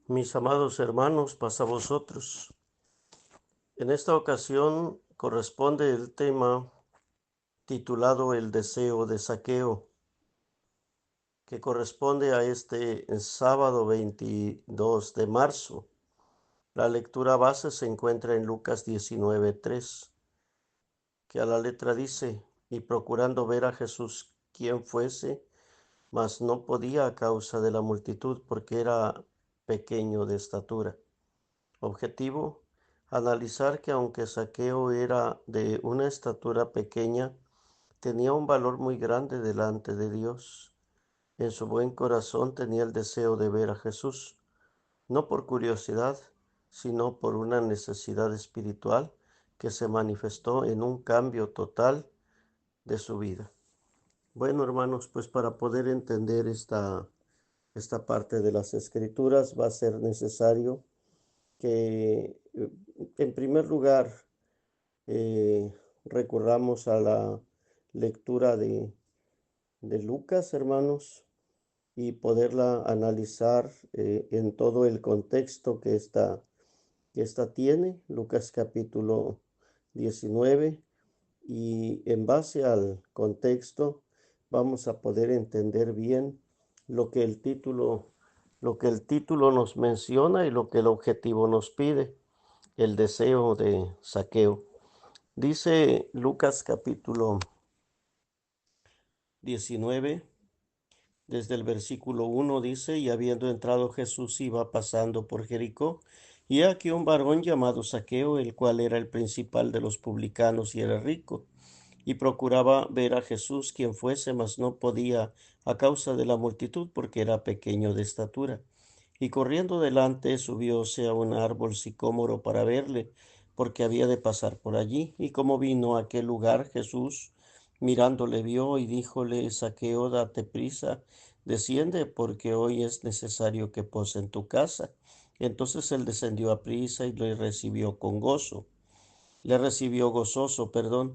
Mis amados hermanos, paz a vosotros. En esta ocasión corresponde el tema titulado El deseo de Zaqueo, que corresponde a este sábado 22 de marzo. La lectura base se encuentra en Lucas 19:3, que a la letra dice: y procurando ver a Jesús quien fuese, mas no podía a causa de la multitud, porque era pequeño de estatura. Objetivo: analizar que aunque Zaqueo era de una estatura pequeña, tenía un valor muy grande delante de Dios. En su buen corazón tenía el deseo de ver a Jesús, no por curiosidad, sino por una necesidad espiritual que se manifestó en un cambio total de su vida. Bueno, hermanos, pues para poder entender esta parte de las Escrituras va a ser necesario que, en primer lugar, eh, recurramos a la lectura de Lucas, hermanos, y poderla analizar en todo el contexto que esta tiene, Lucas capítulo 19, y en base al contexto vamos a poder entender bien lo que el título, lo que el título nos menciona y lo que el objetivo nos pide, el deseo de Zaqueo. Dice Lucas capítulo 19, desde el versículo 1 dice: y habiendo entrado Jesús iba pasando por Jericó, y he aquí un varón llamado Zaqueo, el cual era el principal de los publicanos y era rico, y procuraba ver a Jesús quien fuese, mas no podía a causa de la multitud, porque era pequeño de estatura. Y corriendo delante subióse a un árbol sicómoro para verle, porque había de pasar por allí. Y como vino a aquel lugar, Jesús mirándole vio y díjole: Zaqueo, date prisa, desciende, porque hoy es necesario que pose en tu casa. Entonces él descendió a prisa y le recibió con gozo. Le recibió gozoso, perdón.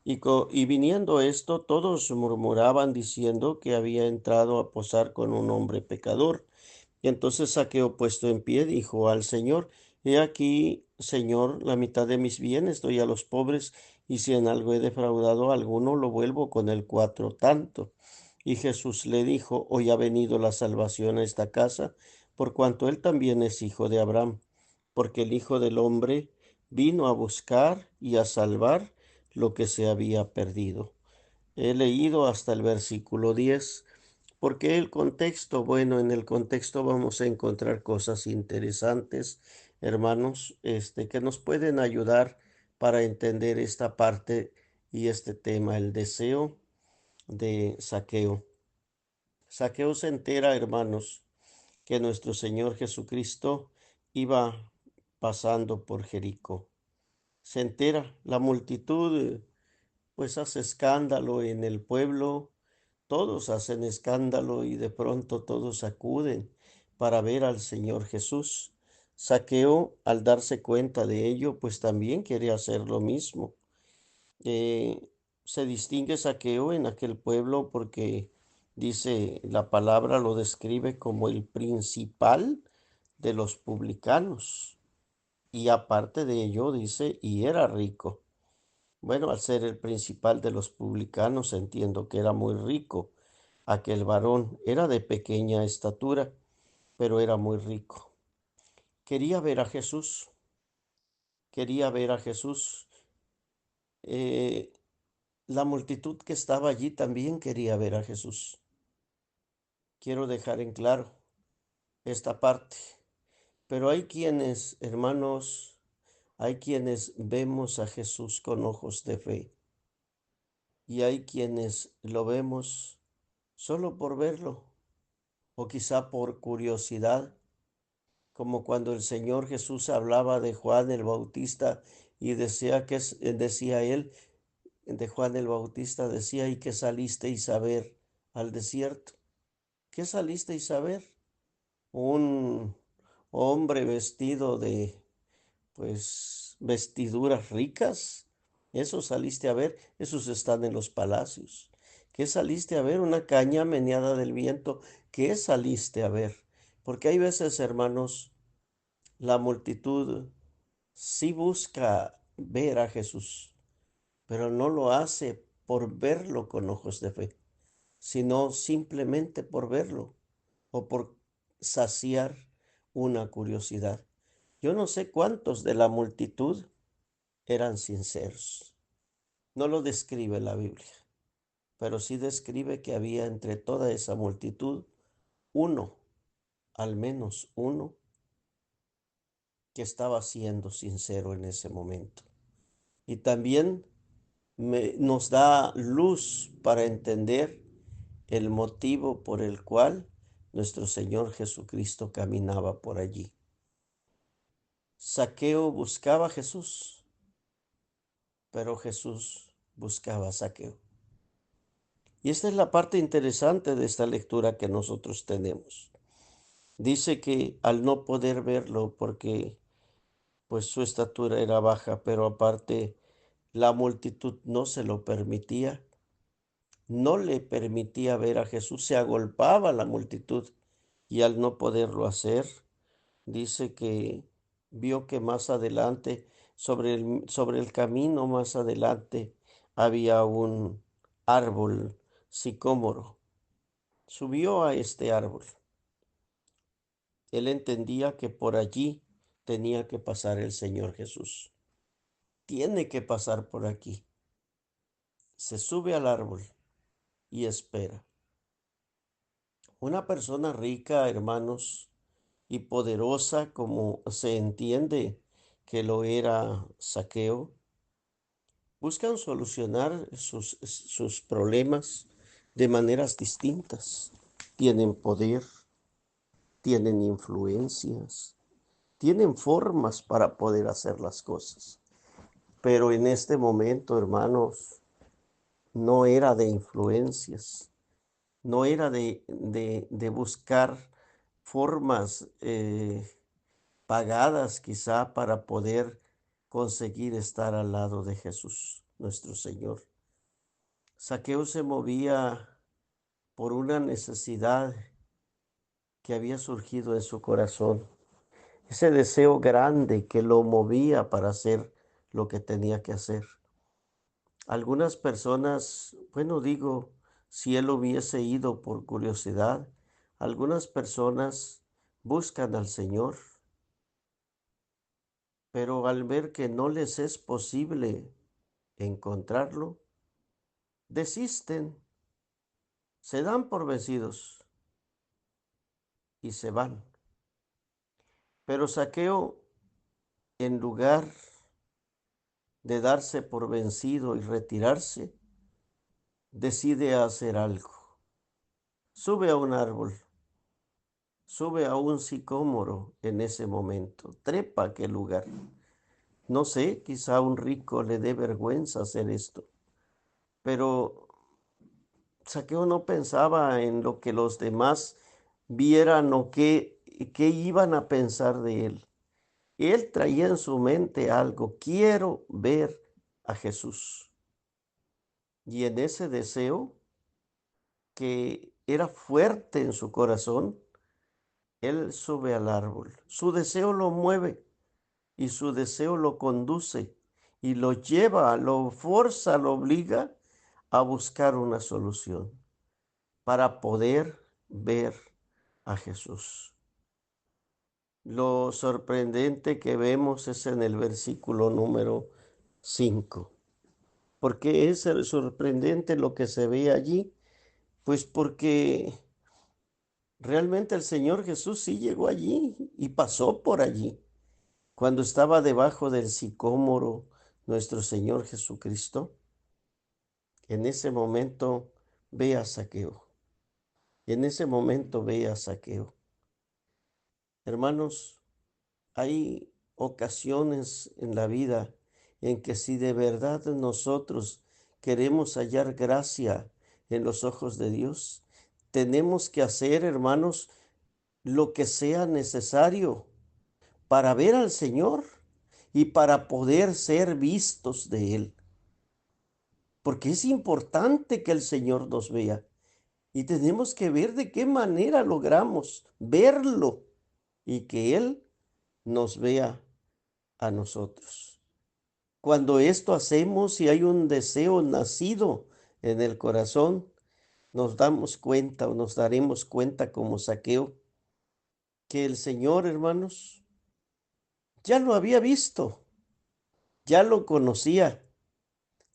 Y viniendo esto, todos murmuraban diciendo que había entrado a posar con un hombre pecador. Y entonces Zaqueo, puesto en pie, dijo al Señor: he aquí, Señor, la mitad de mis bienes doy a los pobres, y si en algo he defraudado a alguno, lo vuelvo con el cuatro tanto. Y Jesús le dijo: hoy ha venido la salvación a esta casa, por cuanto él también es hijo de Abraham, porque el Hijo del Hombre vino a buscar y a salvar lo que se había perdido. He leído hasta el versículo 10. ¿Por qué el contexto? Bueno, en el contexto vamos a encontrar cosas interesantes, hermanos, que nos pueden ayudar para entender esta parte y este tema, el deseo de Zaqueo. Zaqueo se entera, hermanos, que nuestro Señor Jesucristo iba pasando por Jericó. Se entera, la multitud pues hace escándalo en el pueblo, todos hacen escándalo y de pronto todos acuden para ver al Señor Jesús. Zaqueo, al darse cuenta de ello, pues también quiere hacer lo mismo. Eh, Se distingue Zaqueo en aquel pueblo porque dice la palabra, lo describe como el principal de los publicanos. Y aparte de ello, dice, y era rico. Bueno, al ser el principal de los publicanos, entiendo que era muy rico. Aquel varón era de pequeña estatura, pero era muy rico. Quería ver a Jesús, quería ver a Jesús. Eh, la multitud que estaba allí también quería ver a Jesús. Quiero dejar en claro esta parte. Pero hay quienes, hermanos, hay quienes vemos a Jesús con ojos de fe y hay quienes lo vemos solo por verlo o quizá por curiosidad, como cuando el Señor Jesús hablaba de Juan el Bautista y decía él, de Juan el Bautista decía: ¿y qué salisteis a ver al desierto? ¿Qué salisteis a ver? Un hombre vestido de, pues, vestiduras ricas. Eso saliste a ver, esos están en los palacios. ¿Qué saliste a ver? Una caña meneada del viento. ¿Qué saliste a ver? Porque hay veces, hermanos, La multitud sí busca ver a Jesús, pero no lo hace por verlo con ojos de fe, sino simplemente por verlo o por saciar una curiosidad. Yo no sé cuántos de la multitud eran sinceros. No lo describe la Biblia, pero sí describe que había entre toda esa multitud uno, al menos uno, que estaba siendo sincero en ese momento. Y también nos da luz para entender el motivo por el cual nuestro Señor Jesucristo caminaba por allí. Zaqueo buscaba a Jesús, pero Jesús buscaba a Zaqueo. Y esta es la parte interesante de esta lectura que nosotros tenemos. Dice que al no poder verlo porque pues su estatura era baja, pero aparte la multitud no se lo permitía, no le permitía ver a Jesús, se agolpaba la multitud y al no poderlo hacer, dice que vio que más adelante, sobre el camino más adelante, había un árbol sicómoro. Subió a este árbol. Él entendía que por allí tenía que pasar el Señor Jesús. Tiene que pasar por aquí. Se sube al árbol y espera. Una persona rica, hermanos, y poderosa como se entiende que lo era Zaqueo, buscan solucionar sus problemas de maneras distintas. Tienen poder, tienen influencias, tienen formas para poder hacer las cosas. Pero en este momento, hermanos, no era de influencias, no era de buscar formas pagadas quizá para poder conseguir estar al lado de Jesús, nuestro Señor. Zaqueo se movía por una necesidad que había surgido en su corazón, ese deseo grande que lo movía para hacer lo que tenía que hacer. Algunas personas, bueno, digo, si él hubiese ido por curiosidad, algunas personas buscan al Señor, pero al ver que no les es posible encontrarlo, desisten, se dan por vencidos y se van. Pero Zaqueo, en lugar de darse por vencido y retirarse, decide hacer algo. Sube a un árbol, sube a un sicómoro en ese momento, trepa a aquel lugar. No sé, quizá a un rico le dé vergüenza hacer esto, pero Zaqueo no pensaba en lo que los demás vieran o qué iban a pensar de él. Él traía en su mente algo, quiero ver a Jesús. Y en ese deseo que era fuerte en su corazón, él sube al árbol. Su deseo lo mueve y su deseo lo conduce y lo lleva, lo forza, lo obliga a buscar una solución para poder ver a Jesús. Lo sorprendente que vemos es en el versículo número 5. ¿Por qué es sorprendente lo que se ve allí? Pues porque realmente el Señor Jesús sí llegó allí y pasó por allí. Cuando estaba debajo del sicómoro nuestro Señor Jesucristo, en ese momento ve a Zaqueo. En ese momento ve a Zaqueo. Hermanos, hay ocasiones en la vida en que si de verdad nosotros queremos hallar gracia en los ojos de Dios, tenemos que hacer, hermanos, lo que sea necesario para ver al Señor y para poder ser vistos de Él. Porque es importante que el Señor nos vea y tenemos que ver de qué manera logramos verlo y que Él nos vea a nosotros. Cuando esto hacemos y hay un deseo nacido en el corazón, nos damos cuenta o nos daremos cuenta como Zaqueo que el Señor, hermanos, ya lo había visto, ya lo conocía.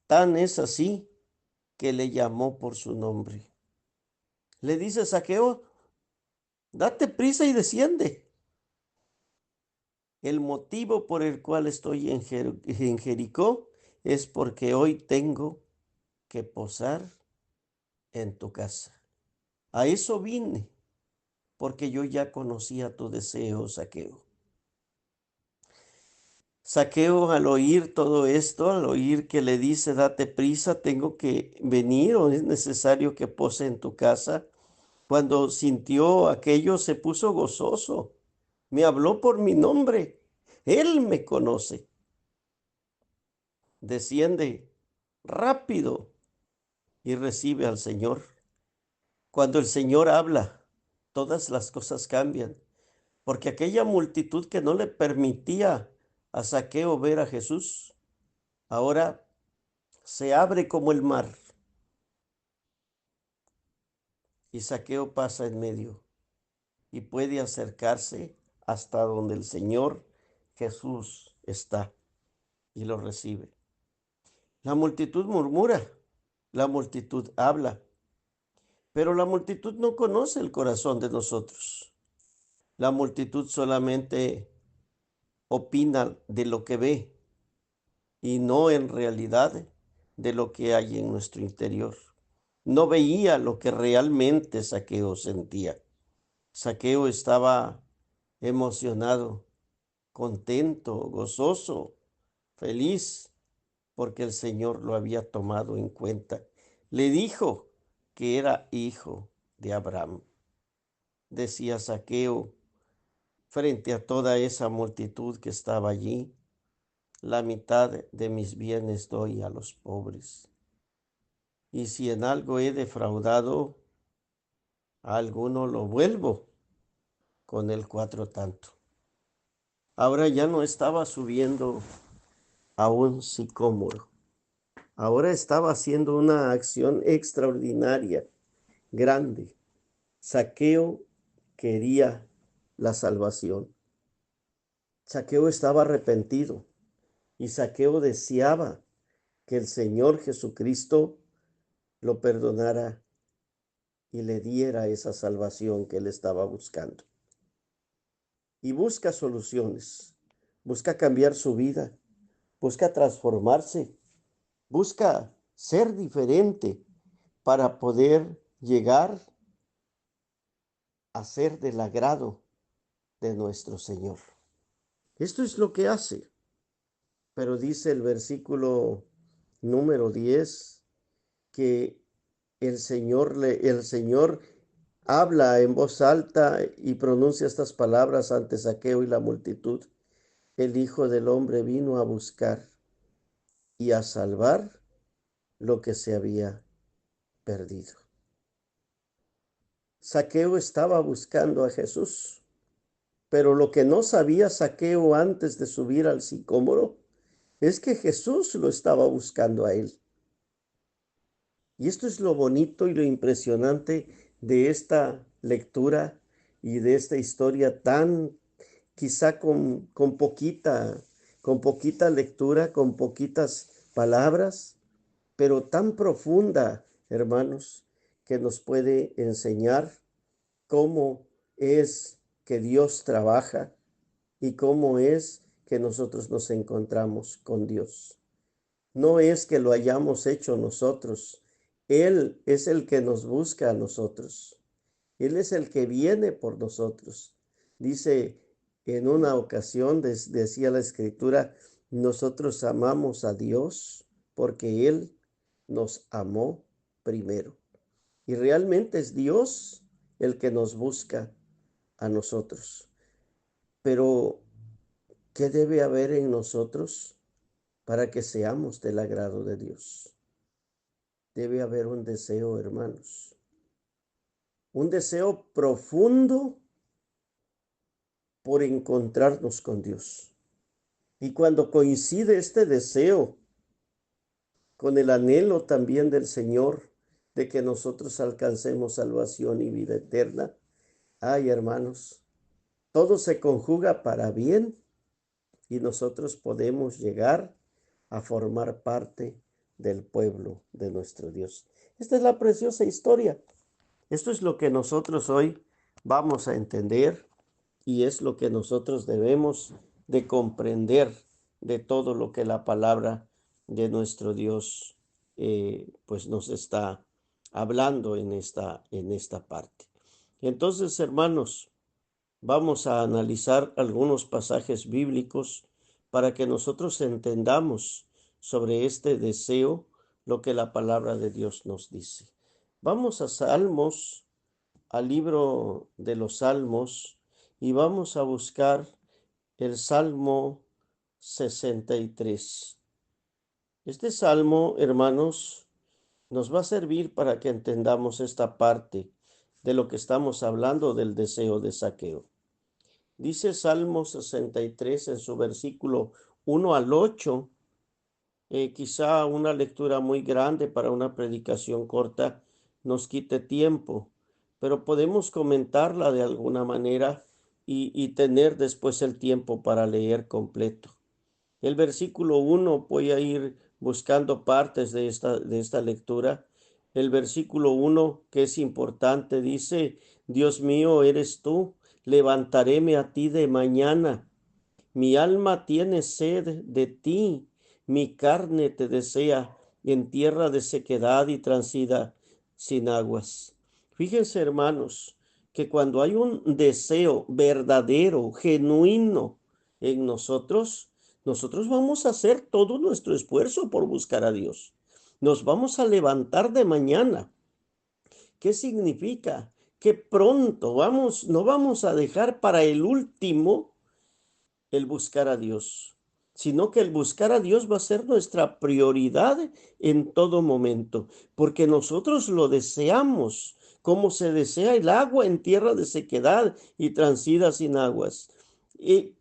Tan es así que le llamó por su nombre. Le dice Zaqueo, date prisa y desciende. El motivo por el cual estoy en Jericó es porque hoy tengo que posar en tu casa. A eso vine, porque yo ya conocía tu deseo, Zaqueo. Zaqueo, al oír todo esto, al oír que le dice, date prisa, tengo que venir o es necesario que pose en tu casa, cuando sintió aquello se puso gozoso. Me habló por mi nombre. Él me conoce. Desciende rápido y recibe al Señor. Cuando el Señor habla, todas las cosas cambian, porque aquella multitud que no le permitía a Zaqueo ver a Jesús, ahora se abre como el mar y Zaqueo pasa en medio y puede acercarse hasta donde el Señor Jesús está y lo recibe. La multitud murmura, la multitud habla, pero la multitud no conoce el corazón de nosotros. La multitud solamente opina de lo que ve y no en realidad de lo que hay en nuestro interior. No veía lo que realmente Zaqueo sentía. Zaqueo estaba emocionado, contento, gozoso, feliz, porque el Señor lo había tomado en cuenta. Le dijo que era hijo de Abraham. Decía Zaqueo frente a toda esa multitud que estaba allí, la mitad de mis bienes doy a los pobres. Y si en algo he defraudado a alguno, lo vuelvo con el cuatro tanto. Ahora ya no estaba subiendo a un sicómoro. Ahora estaba haciendo una acción extraordinaria, grande. Zaqueo quería la salvación. Zaqueo estaba arrepentido y Zaqueo deseaba que el Señor Jesucristo lo perdonara y le diera esa salvación que él estaba buscando. Y busca soluciones, busca cambiar su vida, busca transformarse, busca ser diferente para poder llegar a ser del agrado de nuestro Señor. Esto es lo que hace, pero dice el versículo número 10 que el Señor habla en voz alta y pronuncia estas palabras ante Zaqueo y la multitud. El Hijo del Hombre vino a buscar y a salvar lo que se había perdido. Zaqueo estaba buscando a Jesús, pero lo que no sabía Zaqueo antes de subir al sicómoro es que Jesús lo estaba buscando a él. Y esto es lo bonito y lo impresionante de esta lectura y de esta historia tan quizá con poquita lectura, con poquitas palabras, pero tan profunda, hermanos, que nos puede enseñar cómo es que Dios trabaja y cómo es que nosotros nos encontramos con Dios. No es que lo hayamos hecho nosotros, Él es el que nos busca a nosotros. Él es el que viene por nosotros. Dice en una ocasión, decía la escritura, nosotros amamos a Dios porque Él nos amó primero. Y realmente es Dios el que nos busca a nosotros. Pero, ¿qué debe haber en nosotros para que seamos del agrado de Dios? Debe haber un deseo, hermanos, un deseo profundo por encontrarnos con Dios. Y cuando coincide este deseo con el anhelo también del Señor de que nosotros alcancemos salvación y vida eterna, ay hermanos, todo se conjuga para bien y nosotros podemos llegar a formar parte del pueblo de nuestro Dios. Esta es la preciosa historia. Esto es lo que nosotros hoy vamos a entender y es lo que nosotros debemos de comprender de todo lo que la palabra de nuestro Dios pues nos está hablando en esta parte. Entonces, hermanos, vamos a analizar algunos pasajes bíblicos para que nosotros entendamos sobre este deseo lo que la palabra de Dios nos dice. Vamos a Salmos, al libro de los Salmos, y vamos a buscar el Salmo 63. Este salmo, hermanos, nos va a servir para que entendamos esta parte de lo que estamos hablando del deseo de Zaqueo. Dice Salmo 63 en su versículo 1 al 8, quizá una lectura muy grande para una predicación corta nos quite tiempo, pero podemos comentarla de alguna manera y tener después el tiempo para leer completo. El versículo 1, voy a ir buscando partes de esta lectura. El versículo 1, que es importante, dice: Dios mío, eres tú, levantaréme a ti de mañana. Mi alma tiene sed de ti, mi carne te desea en tierra de sequedad y transida sin aguas. Fíjense, hermanos, que cuando hay un deseo verdadero, genuino en nosotros, nosotros vamos a hacer todo nuestro esfuerzo por buscar a Dios. Nos vamos a levantar de mañana. ¿Qué significa? Que pronto no vamos a dejar para el último el buscar a Dios, sino que el buscar a Dios va a ser nuestra prioridad en todo momento, porque nosotros lo deseamos, como se desea el agua en tierra de sequedad y transida sin aguas. Y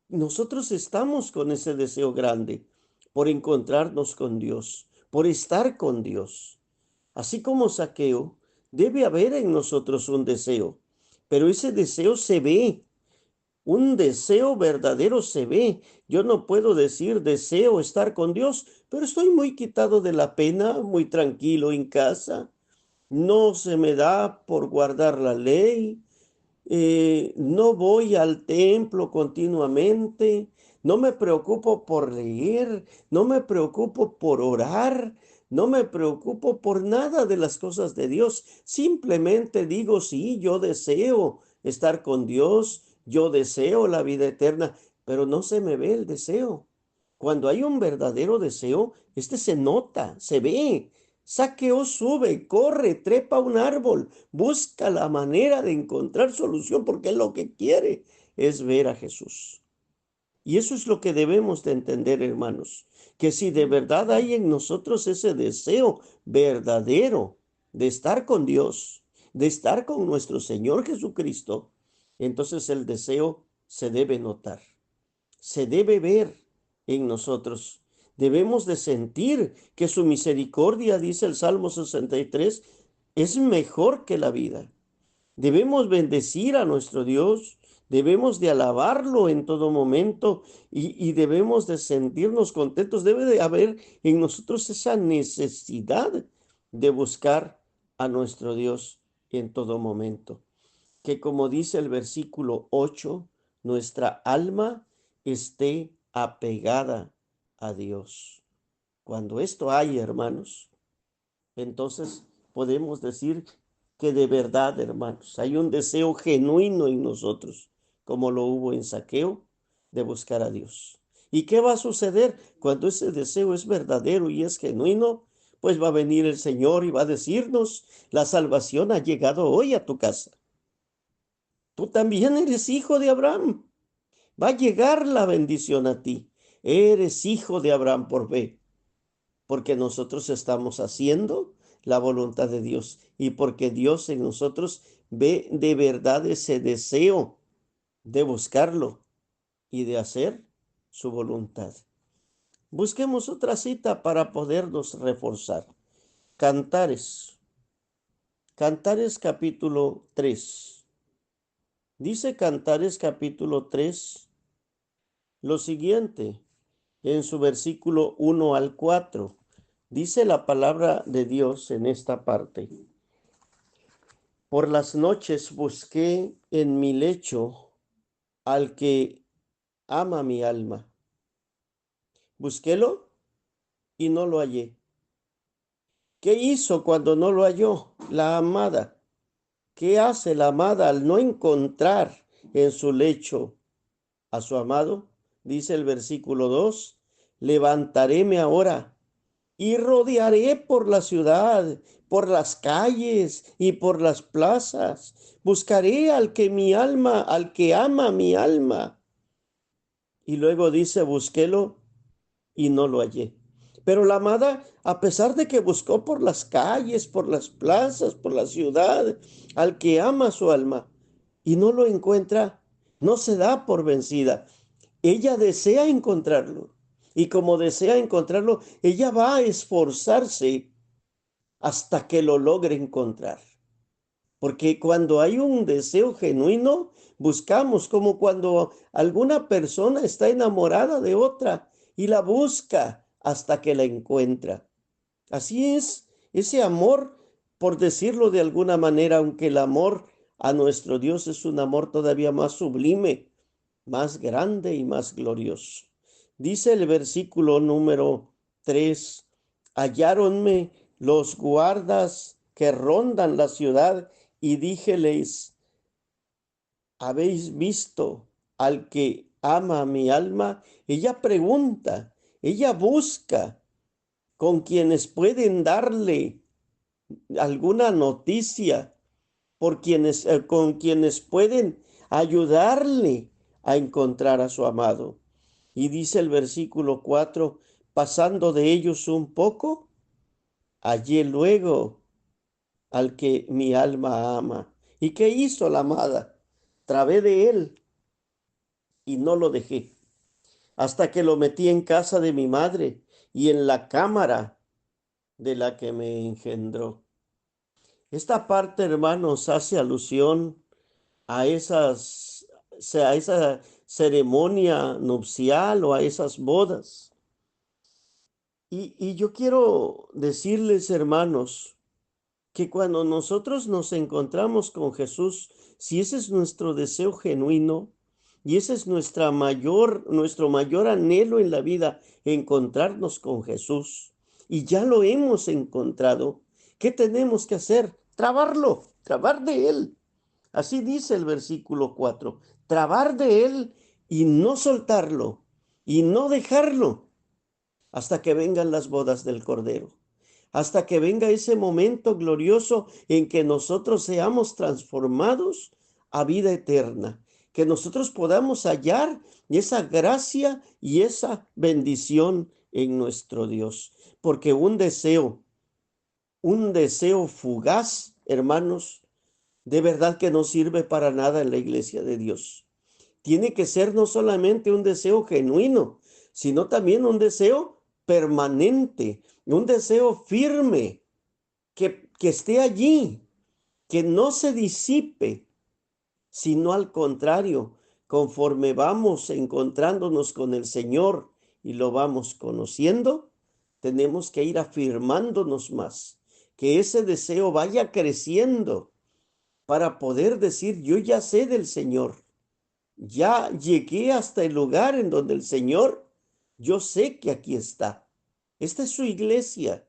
nosotros estamos con ese deseo grande por encontrarnos con Dios, por estar con Dios. Así como Zaqueo, debe haber en nosotros un deseo, pero ese deseo se ve. Un deseo verdadero se ve. Yo no puedo decir deseo estar con Dios, pero estoy muy quitado de la pena, muy tranquilo en casa. No se me da por guardar la ley. No voy al templo continuamente. No me preocupo por leer. No me preocupo por orar. No me preocupo por nada de las cosas de Dios. Simplemente digo, sí, yo deseo estar con Dios. Yo deseo la vida eterna, pero no se me ve el deseo. Cuando hay un verdadero deseo, este se nota, se ve. Zaqueo sube, corre, trepa un árbol, busca la manera de encontrar solución porque él lo que quiere es ver a Jesús. Y eso es lo que debemos de entender, hermanos, que si de verdad hay en nosotros ese deseo verdadero de estar con Dios, de estar con nuestro Señor Jesucristo, entonces el deseo se debe notar, se debe ver en nosotros. Debemos de sentir que su misericordia, dice el Salmo 63, es mejor que la vida. Debemos bendecir a nuestro Dios, debemos de alabarlo en todo momento y debemos de sentirnos contentos. Debe de haber en nosotros esa necesidad de buscar a nuestro Dios en todo momento. Que como dice el versículo 8, nuestra alma esté apegada a Dios. Cuando esto hay, hermanos, entonces podemos decir que de verdad, hermanos, hay un deseo genuino en nosotros, como lo hubo en Zaqueo, de buscar a Dios. ¿Y qué va a suceder cuando ese deseo es verdadero y es genuino? Pues va a venir el Señor y va a decirnos, la salvación ha llegado hoy a tu casa. Tú también eres hijo de Abraham. Va a llegar la bendición a ti. Eres hijo de Abraham por fe, porque nosotros estamos haciendo la voluntad de Dios y porque Dios en nosotros ve de verdad ese deseo de buscarlo y de hacer su voluntad. Busquemos otra cita para podernos reforzar. Cantares. Cantares capítulo 3. Dice Cantares capítulo 3 lo siguiente, en su versículo 1 al 4. Dice la palabra de Dios en esta parte. Por las noches busqué en mi lecho al que ama mi alma. Busquélo y no lo hallé. ¿Qué hizo cuando no lo halló? La amada. ¿Qué hace la amada al no encontrar en su lecho a su amado? Dice el versículo 2, levantaréme ahora y rodearé por la ciudad, por las calles y por las plazas. Buscaré al que ama mi alma. Y luego dice, busquélo y no lo hallé. Pero la amada, a pesar de que buscó por las calles, por las plazas, por la ciudad, al que ama su alma, y no lo encuentra, no se da por vencida. Ella desea encontrarlo. Y como desea encontrarlo, ella va a esforzarse hasta que lo logre encontrar. Porque cuando hay un deseo genuino, buscamos, como cuando alguna persona está enamorada de otra y la busca hasta que la encuentra. Así es, ese amor, por decirlo de alguna manera, aunque el amor a nuestro Dios es un amor todavía más sublime, más grande y más glorioso. Dice el versículo número 3, halláronme los guardas que rondan la ciudad y díjeles, ¿habéis visto al que ama mi alma? Ella pregunta, ella busca con quienes pueden darle alguna noticia, con quienes pueden ayudarle a encontrar a su amado. Y dice el versículo 4, pasando de ellos un poco, hallé luego al que mi alma ama. ¿Y qué hizo la amada? Trabé de él y no lo dejé, hasta que lo metí en casa de mi madre y en la cámara de la que me engendró. Esta parte, hermanos, hace alusión a a esa ceremonia nupcial o a esas bodas. Y yo quiero decirles, hermanos, que cuando nosotros nos encontramos con Jesús, si ese es nuestro deseo genuino y ese es nuestro mayor anhelo en la vida, encontrarnos con Jesús, y ya lo hemos encontrado, ¿qué tenemos que hacer? Trabar de Él. Así dice el versículo 4, trabar de Él y no soltarlo y no dejarlo hasta que vengan las bodas del Cordero, hasta que venga ese momento glorioso en que nosotros seamos transformados a vida eterna, que nosotros podamos hallar esa gracia y esa bendición en nuestro Dios. Porque un deseo fugaz, hermanos, de verdad que no sirve para nada en la iglesia de Dios. Tiene que ser no solamente un deseo genuino, sino también un deseo permanente, un deseo firme, que esté allí, que no se disipe, sino al contrario, conforme vamos encontrándonos con el Señor y lo vamos conociendo, tenemos que ir afirmándonos más, que ese deseo vaya creciendo para poder decir, yo ya sé del Señor, ya llegué hasta el lugar en donde el Señor, yo sé que aquí está. Esta es su iglesia,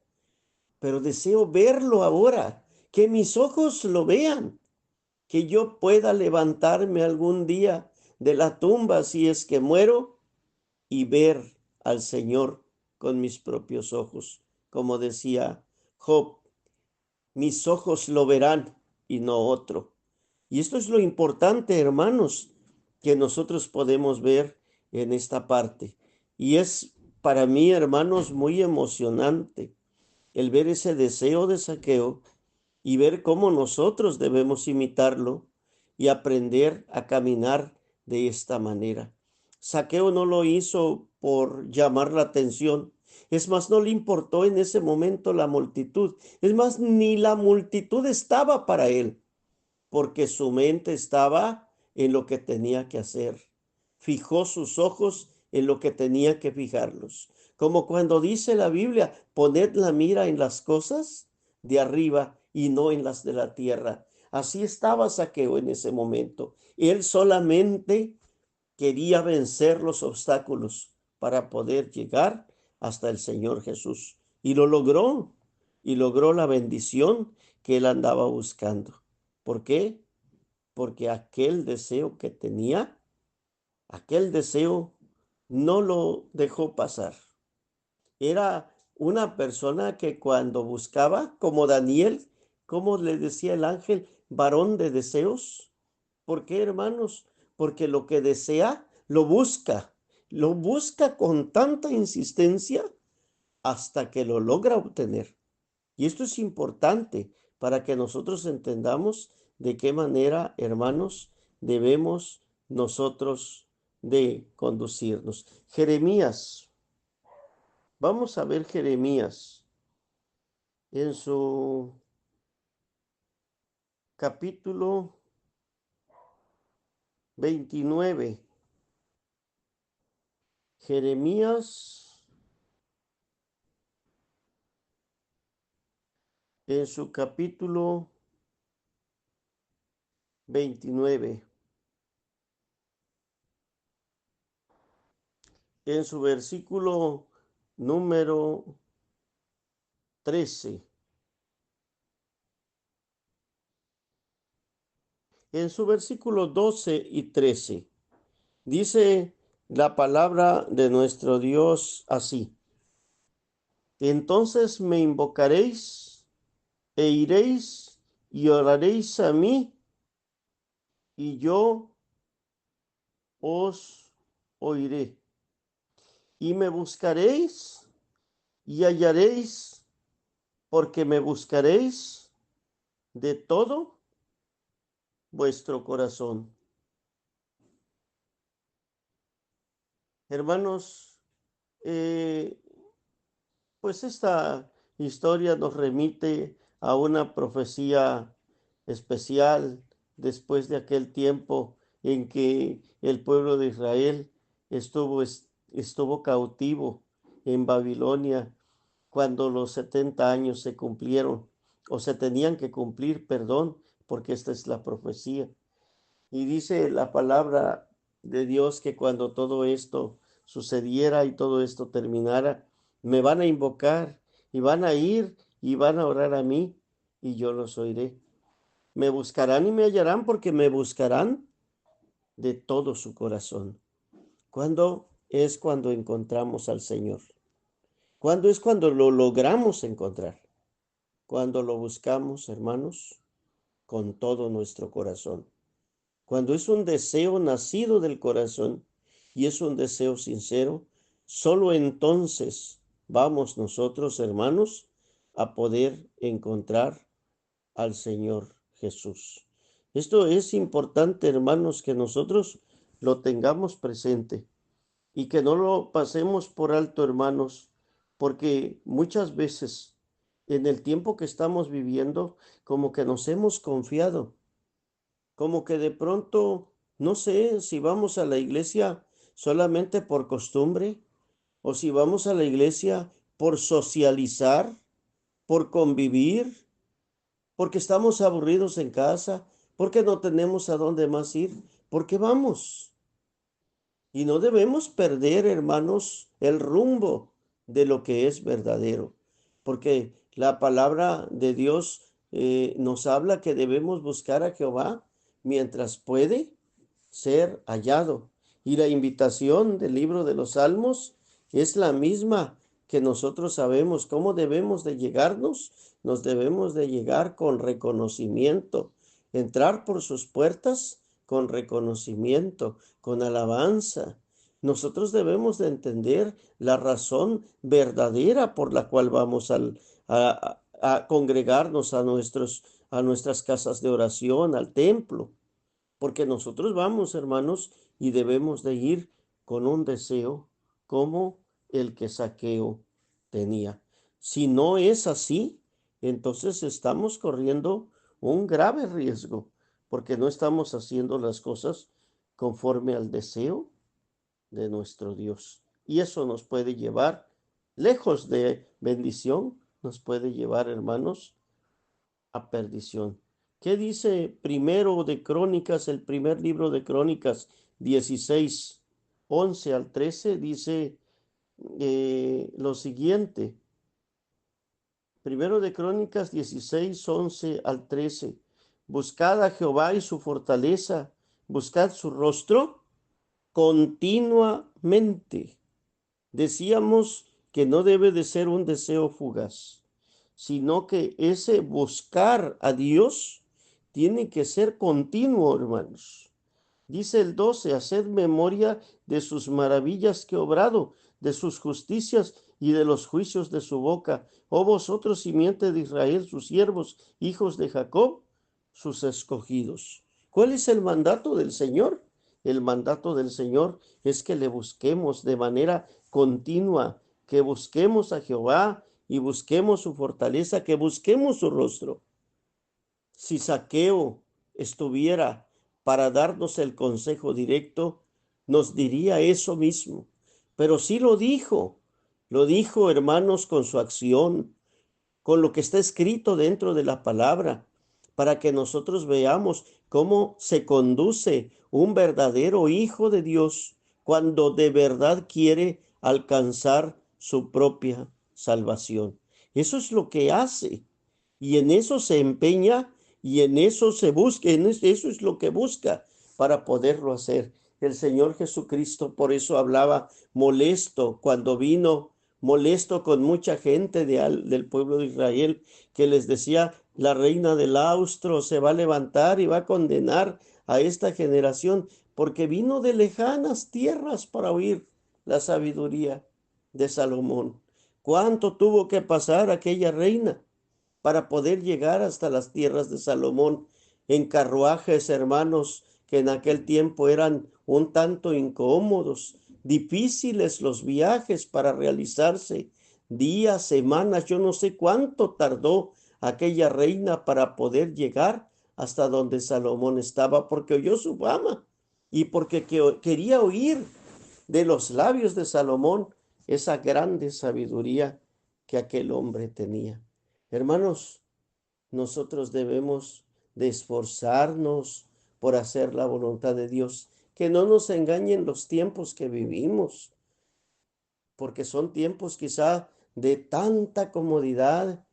pero deseo verlo ahora, que mis ojos lo vean, que yo pueda levantarme algún día de la tumba si es que muero y ver al Señor con mis propios ojos. Como decía Job, mis ojos lo verán y no otro. Y esto es lo importante, hermanos, que nosotros podemos ver en esta parte. Y es para mí, hermanos, muy emocionante el ver ese deseo de Zaqueo y ver cómo nosotros debemos imitarlo y aprender a caminar de esta manera. Zaqueo no lo hizo por llamar la atención. Es más, no le importó en ese momento la multitud. Es más, ni la multitud estaba para él, porque su mente estaba en lo que tenía que hacer. Fijó sus ojos en lo que tenía que fijarlos. Como cuando dice la Biblia, poned la mira en las cosas de arriba y no en las de la tierra. Así estaba Zaqueo en ese momento. Él solamente quería vencer los obstáculos para poder llegar hasta el Señor Jesús. Y lo logró. Y logró la bendición que él andaba buscando. ¿Por qué? Porque aquel deseo que tenía, aquel deseo no lo dejó pasar. Era una persona que cuando buscaba, como Daniel, como le decía el ángel, varón de deseos. ¿Por qué, hermanos? Porque lo que desea, lo busca con tanta insistencia hasta que lo logra obtener. Y esto es importante para que nosotros entendamos de qué manera, hermanos, debemos nosotros de conducirnos. Jeremías, vamos a ver Jeremías en su capítulo 29. Jeremías en su capítulo 29, en su versículo número 13. En su versículo 12 y 13 dice la palabra de nuestro Dios así: entonces me invocaréis e iréis y oraréis a mí, y yo os oiré. Y me buscaréis y hallaréis, porque me buscaréis de todo vuestro corazón. Hermanos, eh, pues esta historia nos remite a una profecía especial después de aquel tiempo en que el pueblo de Israel estuvo cautivo en Babilonia, cuando los 70 años se cumplieron, o se tenían que cumplir, perdón, porque esta es la profecía. Y dice la palabra de Dios que cuando todo esto sucediera y todo esto terminara, me van a invocar y van a ir y van a orar a mí y yo los oiré. Me buscarán y me hallarán, porque me buscarán de todo su corazón. ¿Cuándo es cuando encontramos al Señor? ¿Cuándo es cuando lo logramos encontrar? Cuando lo buscamos, hermanos, con todo nuestro corazón. Cuando es un deseo nacido del corazón y es un deseo sincero, solo entonces vamos nosotros, hermanos, a poder encontrar al Señor Jesús. Esto es importante, hermanos, que nosotros lo tengamos presente y que no lo pasemos por alto, hermanos, porque muchas veces en el tiempo que estamos viviendo, como que nos hemos confiado, como que de pronto, no sé si vamos a la iglesia solamente por costumbre o si vamos a la iglesia por socializar, por convivir, porque estamos aburridos en casa, porque no tenemos a dónde más ir, porque vamos. Y no debemos perder, hermanos, el rumbo de lo que es verdadero, porque la palabra de Dios nos habla que debemos buscar a Jehová mientras puede ser hallado. Y la invitación del libro de los Salmos es la misma que nosotros sabemos cómo debemos de llegarnos. Nos debemos de llegar con reconocimiento, entrar por sus puertas con reconocimiento, con alabanza. Nosotros debemos de entender la razón verdadera por la cual vamos a congregarnos a nuestras casas de oración, al templo. Porque nosotros vamos, hermanos, y debemos de ir con un deseo como el que Zaqueo tenía. Si no es así, entonces estamos corriendo un grave riesgo, porque no estamos haciendo las cosas conforme al deseo de nuestro Dios. Y eso nos puede llevar, lejos de bendición, nos puede llevar, hermanos, a perdición. ¿Qué dice primero de Crónicas, el primer libro de Crónicas 16, 11 al 13? Dice lo siguiente. Primero de Crónicas 16, 11 al 13. Buscad a Jehová y su fortaleza, buscad su rostro continuamente. Decíamos que no debe de ser un deseo fugaz, sino que ese buscar a Dios tiene que ser continuo, hermanos. Dice el 12, haced memoria de sus maravillas que obrado, de sus justicias y de los juicios de su boca. Oh vosotros, simiente de Israel, sus siervos, hijos de Jacob, sus escogidos. ¿Cuál es el mandato del Señor? El mandato del Señor es que le busquemos de manera continua, que busquemos a Jehová y busquemos su fortaleza, que busquemos su rostro. Si Zaqueo estuviera para darnos el consejo directo, nos diría eso mismo. Pero sí lo dijo, hermanos, con su acción, con lo que está escrito dentro de la palabra, para que nosotros veamos cómo se conduce un verdadero hijo de Dios cuando de verdad quiere alcanzar su propia salvación. Eso es lo que hace y en eso se empeña y en eso se busca, eso es lo que busca para poderlo hacer. El Señor Jesucristo por eso hablaba molesto cuando vino, molesto con mucha gente del pueblo de Israel, que les decía, la reina del austro se va a levantar y va a condenar a esta generación, porque vino de lejanas tierras para oír la sabiduría de Salomón. ¿Cuánto tuvo que pasar aquella reina para poder llegar hasta las tierras de Salomón en carruajes, hermanos, que en aquel tiempo eran un tanto incómodos, difíciles los viajes para realizarse, días, semanas, yo no sé cuánto tardó aquella reina para poder llegar hasta donde Salomón estaba, porque oyó su fama y porque quería oír de los labios de Salomón esa grande sabiduría que aquel hombre tenía. Hermanos, nosotros debemos de esforzarnos por hacer la voluntad de Dios, que no nos engañen los tiempos que vivimos, porque son tiempos quizá de tanta comodidad.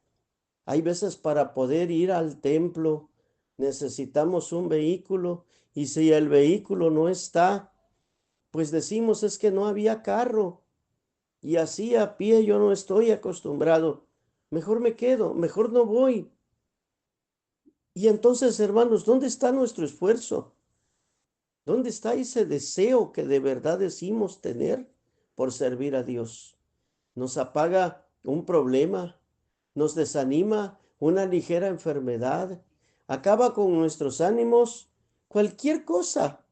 Hay veces para poder ir al templo necesitamos un vehículo y si el vehículo no está, pues decimos es que no había carro y así a pie yo no estoy acostumbrado. Mejor me quedo, mejor no voy. Y entonces, hermanos, ¿dónde está nuestro esfuerzo? ¿Dónde está ese deseo que de verdad decimos tener por servir a Dios? Nos apaga un problema, nos desanima una ligera enfermedad, acaba con nuestros ánimos, cualquier cosa,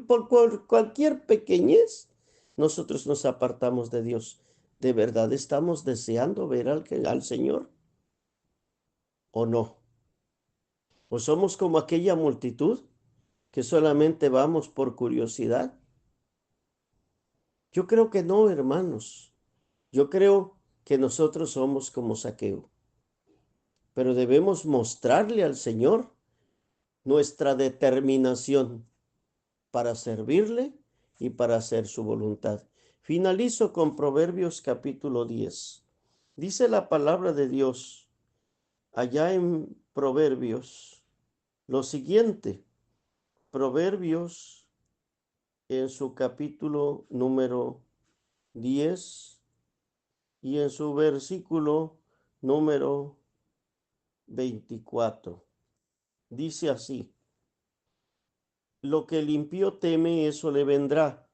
por cualquier pequeñez, nosotros nos apartamos de Dios. ¿De verdad estamos deseando ver al Señor o no? ¿O somos como aquella multitud que solamente vamos por curiosidad? Yo creo que no, hermanos. Yo creo que nosotros somos como Zaqueo, pero debemos mostrarle al Señor nuestra determinación para servirle y para hacer su voluntad. Finalizo con Proverbios capítulo 10. Dice la palabra de Dios allá en Proverbios lo siguiente. Proverbios en su capítulo número 10 y en su versículo número 24. Dice así, lo que el impío teme, eso le vendrá.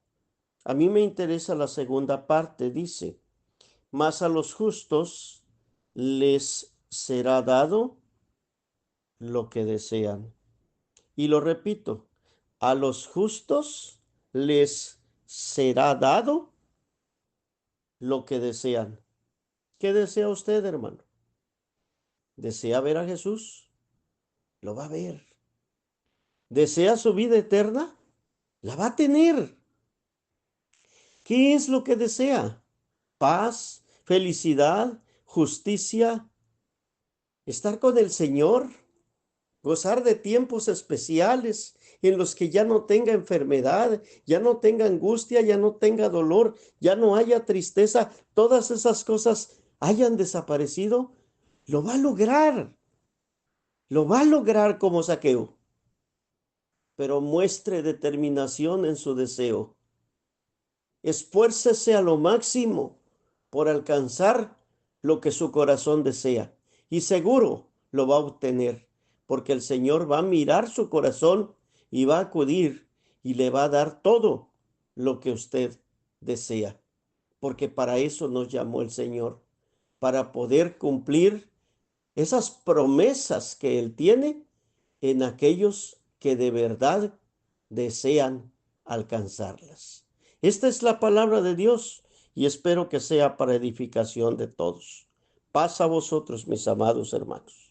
A mí me interesa la segunda parte, dice, mas a los justos les será dado lo que desean. Y lo repito, a los justos les será dado lo que desean. ¿Qué desea usted, hermano? ¿Desea ver a Jesús? Lo va a ver. ¿Desea su vida eterna? La va a tener. ¿Qué es lo que desea? Paz, felicidad, justicia, estar con el Señor, gozar de tiempos especiales en los que ya no tenga enfermedad, ya no tenga angustia, ya no tenga dolor, ya no haya tristeza, todas esas cosas hayan desaparecido. Lo va a lograr, lo va a lograr como Zaqueo, pero muestre determinación en su deseo. Esfuércese a lo máximo por alcanzar lo que su corazón desea y seguro lo va a obtener, porque el Señor va a mirar su corazón y va a acudir y le va a dar todo lo que usted desea, porque para eso nos llamó el Señor, para poder cumplir esas promesas que Él tiene en aquellos que de verdad desean alcanzarlas. Esta es la palabra de Dios y espero que sea para edificación de todos. Paz a vosotros, mis amados hermanos.